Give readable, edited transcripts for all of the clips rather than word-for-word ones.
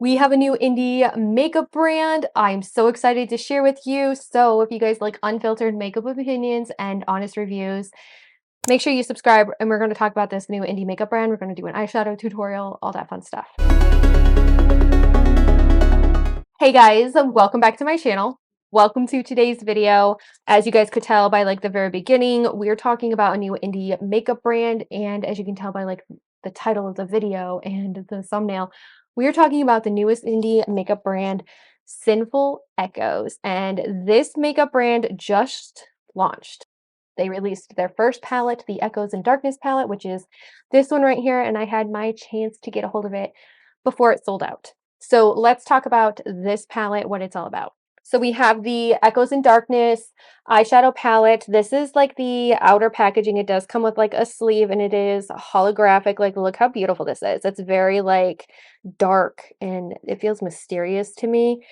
We have a new indie makeup brand I'm so excited to share with you. So if you guys like unfiltered makeup opinions and honest reviews, make sure you subscribe, and we're going to talk about this new indie makeup brand. We're going to do an eyeshadow tutorial, all that fun stuff. Hey guys, welcome back to my channel. Welcome to today's video. As you guys could tell by like the very beginning, we're talking about a new indie makeup brand, and as you can tell by like the title of the video and the thumbnail, we're talking about the newest indie makeup brand, Sinful Echos, and this makeup brand just launched. They released their first palette, the Echoes in Darkness palette, which is this one right here, and I had my chance to get a hold of it before it sold out. So let's talk about this palette, what it's all about. So we have the Echoes in Darkness eyeshadow palette. This is like the outer packaging. It does come with like a sleeve, and it is holographic. Like, look how beautiful this is. It's very like dark, and it feels mysterious to me.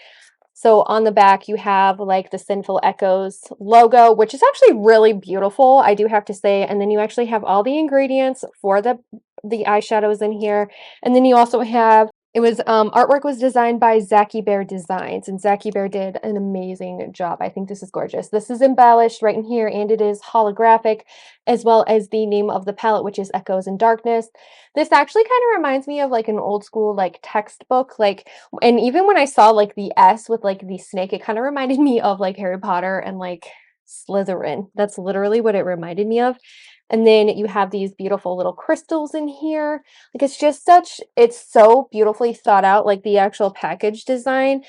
So on the back, you have like the Sinful Echos logo, which is actually really beautiful, I do have to say. And then you actually have all the ingredients for the eyeshadows in here. And then you also have artwork was designed by Zachy Bear Designs, and Zachy Bear did an amazing job. I think this is gorgeous. This is embellished right in here, and it is holographic, as well as the name of the palette, which is Echoes in Darkness. This actually kind of reminds me of like an old school like textbook, like, and even when I saw like the S with like the snake, it kind of reminded me of like Harry Potter and like Slytherin. That's literally what it reminded me of. And then you have these beautiful little crystals in here. Like, it's just it's so beautifully thought out, like the actual package design.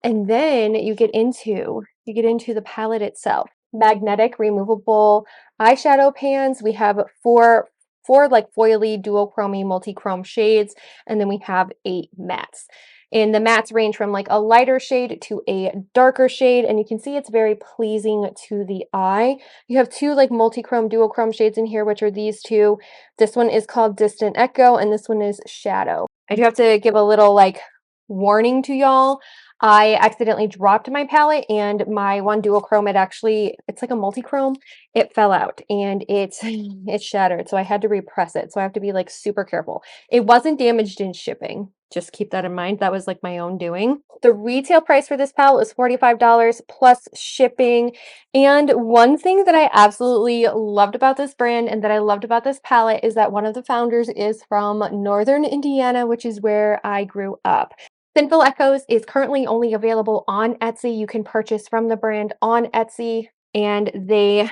And then you get into the palette itself. Magnetic removable eyeshadow pans. We have four like foily duochrome multi-chrome shades, and then we have 8 mattes. And the mattes range from like a lighter shade to a darker shade, and you can see it's very pleasing to the eye. You have 2 like multi-chrome duochrome shades in here, which are these 2. This one is called Distant Echo, and this one is Shadow. I do have to give a little like warning to y'all. I accidentally dropped my palette, and my one duochrome, it's like a multi-chrome, it fell out, and it shattered, so I had to repress it. So I have to be like super careful. It wasn't damaged in shipping. Just keep that in mind. That was like my own doing. The retail price for this palette was $45 plus shipping. And one thing that I absolutely loved about this brand and that I loved about this palette is that one of the founders is from Northern Indiana, which is where I grew up. Sinful Echos is currently only available on Etsy. You can purchase from the brand on Etsy, and they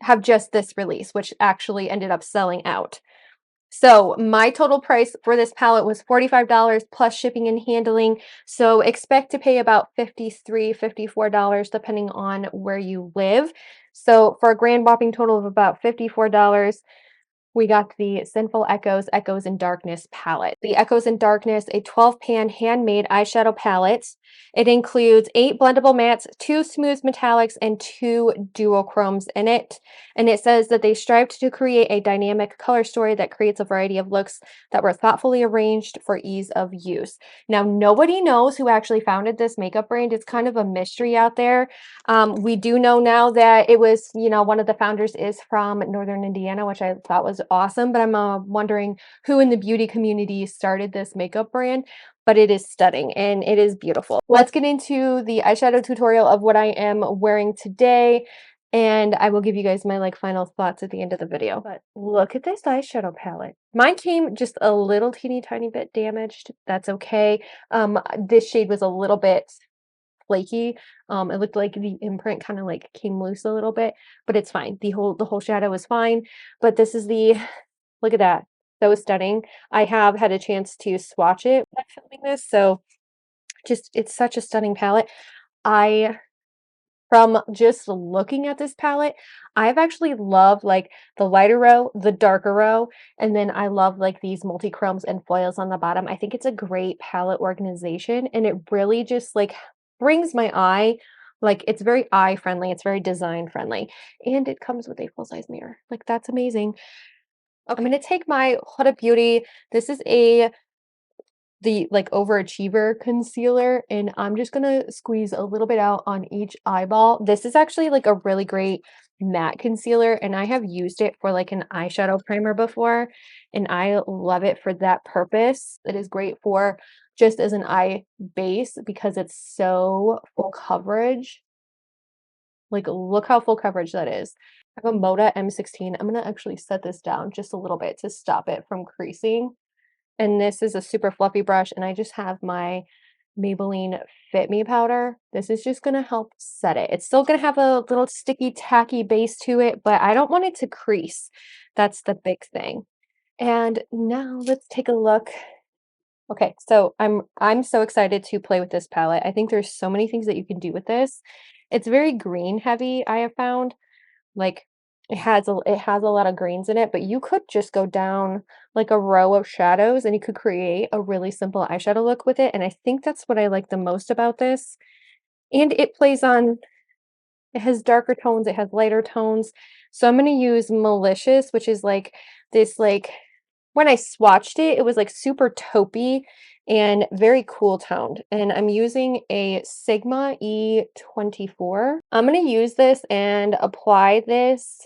have just this release, which actually ended up selling out. So my total price for this palette was $45 plus shipping and handling. So expect to pay about $53, $54 depending on where you live. So for a grand whopping total of about $54, we got the Sinful Echos Echoes in Darkness palette. The Echoes in Darkness, a 12-pan handmade eyeshadow palette. It includes 8 blendable mattes, 2 smooth metallics, and 2 duochromes in it. And it says that they strived to create a dynamic color story that creates a variety of looks that were thoughtfully arranged for ease of use. Now, nobody knows who actually founded this makeup brand. It's kind of a mystery out there. We do know now that it was, one of the founders is from Northern Indiana, which I thought was awesome, but I'm wondering who in the beauty community started this makeup brand. But it is stunning and it is beautiful. Let's get into the eyeshadow tutorial of what I am wearing today, and I will give you guys my like final thoughts at the end of the video. But look at this eyeshadow palette. Mine came just a little teeny tiny bit damaged. That's okay. This shade was a little bit flaky. It looked like the imprint kind of like came loose a little bit, but it's fine. The whole shadow is fine. But this is look at that. That was stunning. I have had a chance to swatch it while filming this, so it's such a stunning palette. From just looking at this palette, I've actually loved like the lighter row, the darker row, and then I love like these multi-chromes and foils on the bottom. I think it's a great palette organization, and it really just like brings my eye, like it's very eye friendly, it's very design friendly, and it comes with a full-size mirror. Like, that's amazing. Okay. I'm gonna take my Huda Beauty. This is the like overachiever concealer, and I'm just gonna squeeze a little bit out on each eyeball. This is actually like a really great matte concealer, and I have used it for like an eyeshadow primer before, and I love it for that purpose. It is great for just as an eye base because it's so full coverage. Like, look how full coverage that is. I have a Moda M16. I'm gonna actually set this down just a little bit to stop it from creasing. And this is a super fluffy brush, and I just have my Maybelline Fit Me powder. This is just gonna help set it. It's still gonna have a little sticky, tacky base to it, but I don't want it to crease. That's the big thing. And now let's take a look. Okay, so I'm so excited to play with this palette. I think there's so many things that you can do with this. It's very green heavy, I have found. Like it has a lot of greens in it, but you could just go down like a row of shadows and you could create a really simple eyeshadow look with it. And I think that's what I like the most about this. And it plays on, it has darker tones, it has lighter tones. So I'm gonna use Malicious, which is like this like when I swatched it, it was like super taupey and very cool toned. And I'm using a Sigma E24. I'm gonna use this and apply this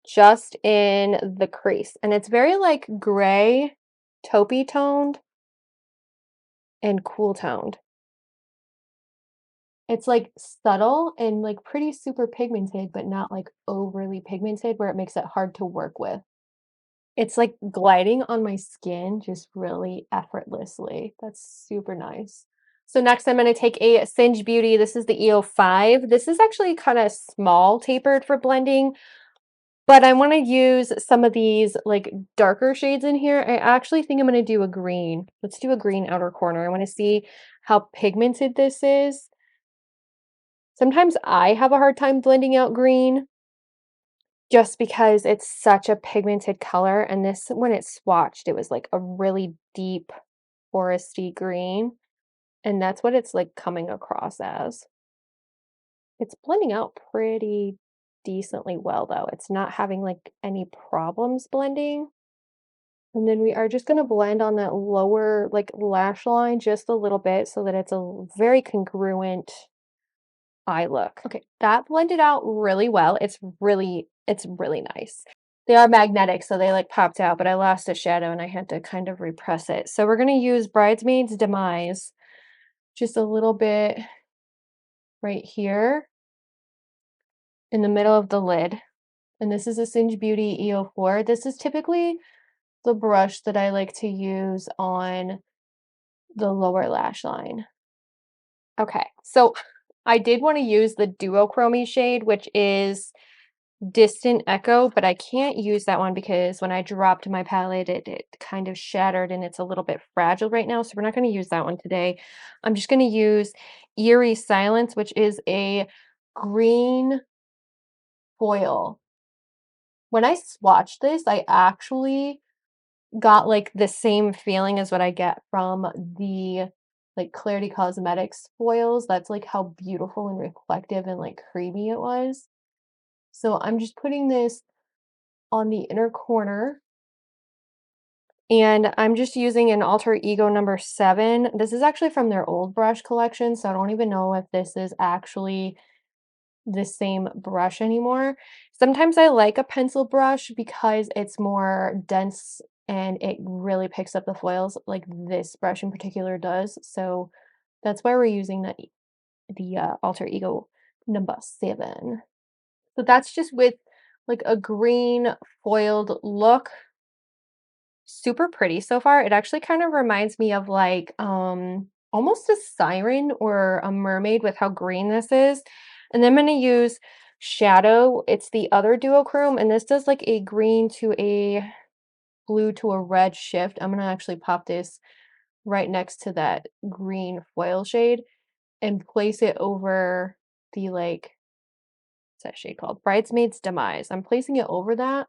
just in the crease. And it's very like gray, taupey toned, and cool toned. It's like subtle and like pretty super pigmented, but not like overly pigmented where it makes it hard to work with. It's like gliding on my skin just really effortlessly. That's super nice. So next I'm going to take a Singe Beauty. This is the EO5. This is actually kind of small tapered for blending, but I want to use some of these like darker shades in here. I actually think I'm going to do a green. Let's do a green outer corner. I want to see how pigmented this is. Sometimes I have a hard time blending out green just because it's such a pigmented color, and this when it's swatched, it was like a really deep foresty green, and that's what it's like coming across as. It's blending out pretty decently well though. It's not having like any problems blending. And then we are just going to blend on that lower like lash line just a little bit so that it's a very congruent eye look. Okay, that blended out really well. It's really nice. They are magnetic, so they like popped out, but I lost a shadow and I had to kind of repress it. So we're gonna use Bridesmaid's Demise just a little bit right here in the middle of the lid. And this is a Singe Beauty EO4. This is typically the brush that I like to use on the lower lash line. Okay, so I did want to use the duochrome shade, which is Distant Echo, but I can't use that one because when I dropped my palette, it kind of shattered and it's a little bit fragile right now. So we're not going to use that one today. I'm just going to use Eerie Silence, which is a green foil. When I swatched this, I actually got like the same feeling as what I get from the like Clarity Cosmetics foils. That's like how beautiful and reflective and like creamy it was. So I'm just putting this on the inner corner and I'm just using an Alter Ego number 7. This is actually from their old brush collection, so I don't even know if this is actually the same brush anymore. Sometimes I like a pencil brush because it's more dense and it really picks up the foils like this brush in particular does. So that's why we're using the Alter Ego number 7. So that's just with like a green foiled look. Super pretty so far. It actually kind of reminds me of like almost a siren or a mermaid with how green this is. And then I'm going to use Shadow. It's the other duochrome and this does like a green to a blue to a red shift. I'm going to actually pop this right next to that green foil shade and place it over the like what's that shade called? Bridesmaid's Demise. I'm placing it over that.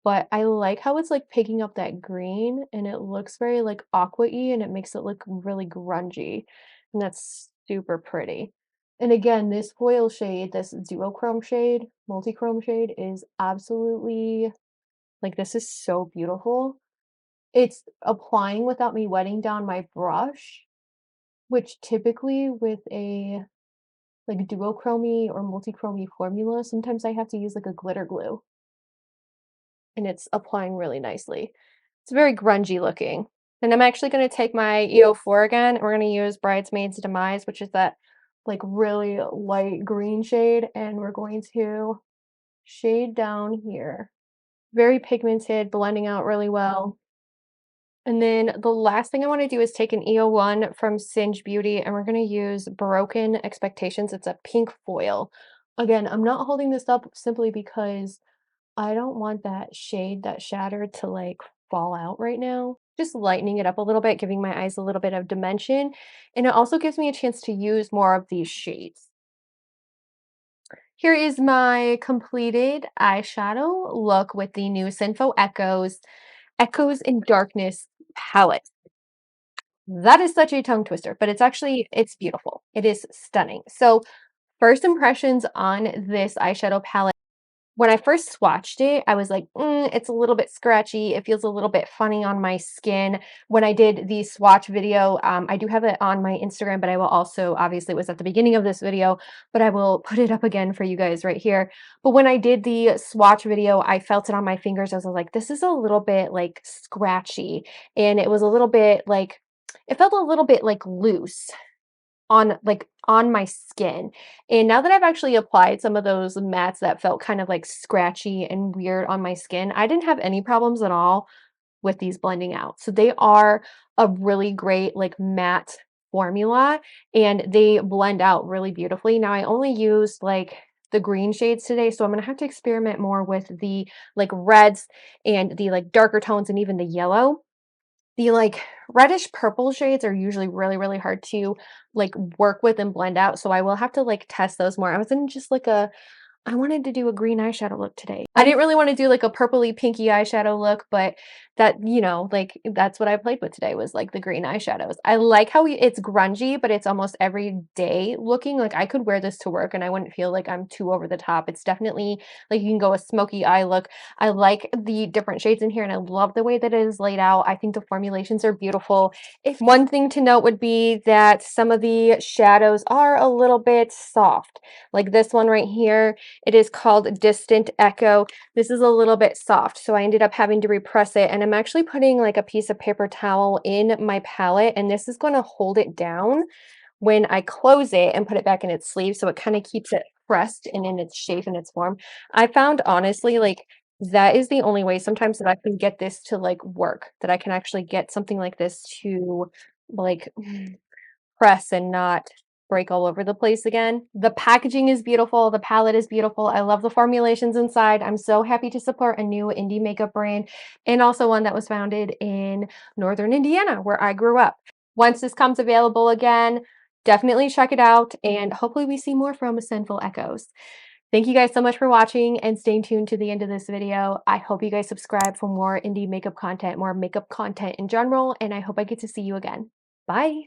But I like how it's, like, picking up that green, and it looks very, like, aqua-y, and it makes it look really grungy, and that's super pretty. And again, this foil shade, this duochrome shade, multichrome shade is absolutely like, this is so beautiful. It's applying without me wetting down my brush, which typically with a, like, duochrome or multichrome formula, sometimes I have to use, like, a glitter glue. And it's applying really nicely. It's very grungy looking. And I'm actually going to take my EO4 again, and we're going to use Bridesmaid's Demise, which is that like really light green shade, and we're going to shade down here. Very pigmented, blending out really well. And then the last thing I want to do is take an EO1 from Singe Beauty, and we're going to use Broken Expectations. It's a pink foil. Again, I'm not holding this up simply because I don't want that shade, that shatter, to like fall out right now. Just lightening it up a little bit, giving my eyes a little bit of dimension. And it also gives me a chance to use more of these shades. Here is my completed eyeshadow look with the new Sinful Echos Echoes in Darkness palette. That is such a tongue twister, but it's beautiful. It is stunning. So first impressions on this eyeshadow palette. When I first swatched it, I was like, it's a little bit scratchy. It feels a little bit funny on my skin. When I did the swatch video, I do have it on my Instagram, but I will also, obviously it was at the beginning of this video, but I will put it up again for you guys right here. But when I did the swatch video, I felt it on my fingers. I was like, this is a little bit like scratchy. And it was a little bit like, it felt a little bit like loose on my skin. And now that I've actually applied some of those mattes that felt kind of like scratchy and weird on my skin, I didn't have any problems at all with these blending out. So they are a really great like matte formula, and they blend out really beautifully. Now I only used like the green shades today, so I'm gonna have to experiment more with the like reds and the like darker tones and even the yellow. The, like, reddish purple shades are usually really, really hard to, like, work with and blend out, so I will have to, like, test those more. I was in just, like, I wanted to do a green eyeshadow look today. I didn't really wanna do, like, a purpley pinky eyeshadow look, but that, like, that's what I played with today was, like, the green eyeshadows. I like how it's grungy, but it's almost everyday looking. Like, I could wear this to work, and I wouldn't feel like I'm too over the top. It's definitely like, you can go a smoky eye look. I like the different shades in here, and I love the way that it is laid out. I think the formulations are beautiful. If one thing to note would be that some of the shadows are a little bit soft. Like this one right here, it is called Distant Echo. This is a little bit soft, so I ended up having to repress it, and I'm actually putting like a piece of paper towel in my palette, and this is going to hold it down when I close it and put it back in its sleeve, so it kind of keeps it pressed and in its shape and its form. I found honestly like that is the only way sometimes that I can get this to like work, that I can actually get something like this to like press and not break all over the place again. The packaging is beautiful. The palette is beautiful. I love the formulations inside. I'm so happy to support a new indie makeup brand, and also one that was founded in Northern Indiana, where I grew up. Once this comes available again, definitely check it out, and hopefully we see more from Sinful Echoes. Thank you guys so much for watching and staying tuned to the end of this video. I hope you guys subscribe for more indie makeup content, more makeup content in general, and I hope I get to see you again. Bye!